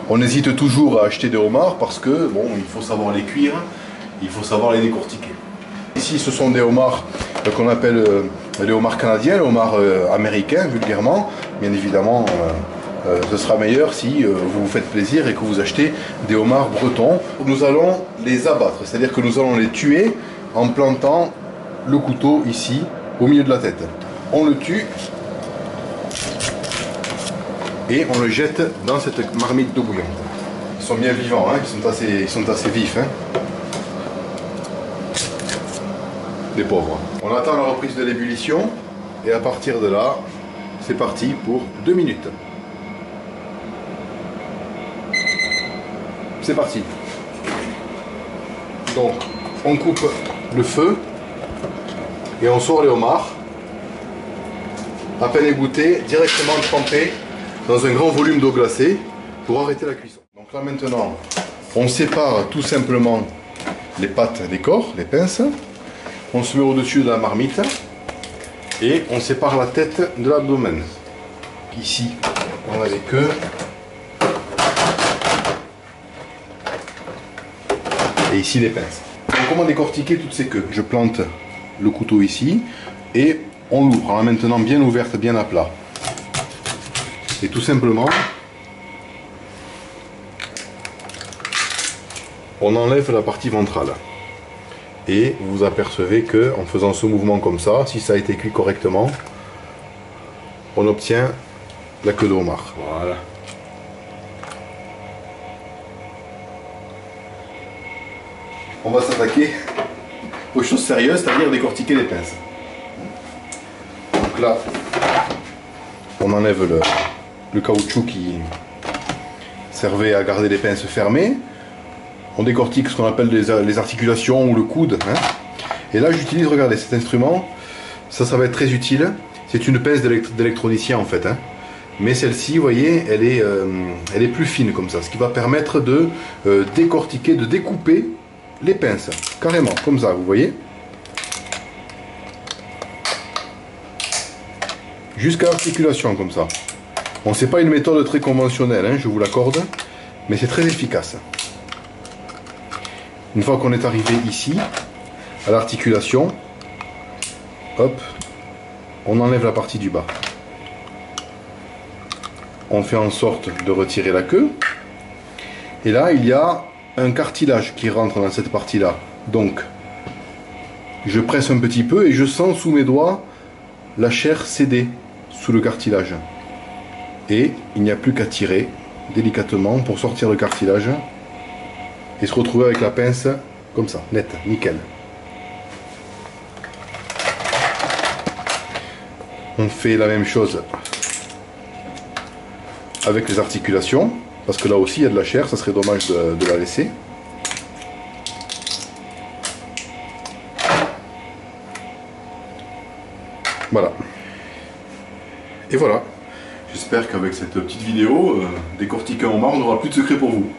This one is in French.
On hésite toujours à acheter des homards parce que, bon, il faut savoir les cuire, il faut savoir les décortiquer. Ici, ce sont des homards qu'on appelle les homards canadiens, les homards américains, vulgairement. Bien évidemment, ce sera meilleur si vous vous faites plaisir et que vous achetez des homards bretons. Nous allons les abattre, c'est-à-dire que nous allons les tuer en plantant le couteau ici, au milieu de la tête. On le tue et on le jette dans cette marmite d'eau bouillante. Ils sont bien vivants, hein, ils sont assez vifs. Hein. Les pauvres. On attend la reprise de l'ébullition et à partir de là, c'est parti pour 2 minutes. C'est parti. Donc, on coupe le feu et on sort les homards. À peine égouttés, directement trempés dans un grand volume d'eau glacée pour arrêter la cuisson. Donc là maintenant, on sépare tout simplement les pattes des corps, les pinces. On se met au-dessus de la marmite et on sépare la tête de l'abdomen. Ici, on a les queues. Et ici les pinces. Donc comment décortiquer toutes ces queues? Je plante le couteau ici et on l'ouvre. Alors maintenant bien ouverte, bien à plat. Et tout simplement, on enlève la partie ventrale. Et vous vous apercevez que en faisant ce mouvement comme ça, si ça a été cuit correctement, on obtient la queue de homard. Voilà. On va s'attaquer aux choses sérieuses, c'est-à-dire décortiquer les pinces. Donc là, on enlève le caoutchouc qui servait à garder les pinces fermées. On décortique ce qu'on appelle les articulations ou le coude. Hein. Et là, j'utilise, regardez, cet instrument. Ça va être très utile. C'est une pince d'électronicien en fait. Hein. Mais celle-ci, vous voyez, elle est plus fine comme ça. Ce qui va permettre de décortiquer, de découper les pinces. Carrément, comme ça, vous voyez. Jusqu'à l'articulation, comme ça. Bon, c'est pas une méthode très conventionnelle, hein, je vous l'accorde. Mais c'est très efficace. Une fois qu'on est arrivé ici, à l'articulation, hop, on enlève la partie du bas. On fait en sorte de retirer la queue. Et là, il y a un cartilage qui rentre dans cette partie-là. Donc, je presse un petit peu et je sens sous mes doigts la chair céder sous le cartilage. Et il n'y a plus qu'à tirer délicatement pour sortir le cartilage. Et se retrouver avec la pince comme ça, nette, nickel. On fait la même chose avec les articulations, parce que là aussi il y a de la chair, ça serait dommage de la laisser. Voilà. Et voilà. J'espère qu'avec cette petite vidéo, décortiquer un homard, on n'aura plus de secret pour vous.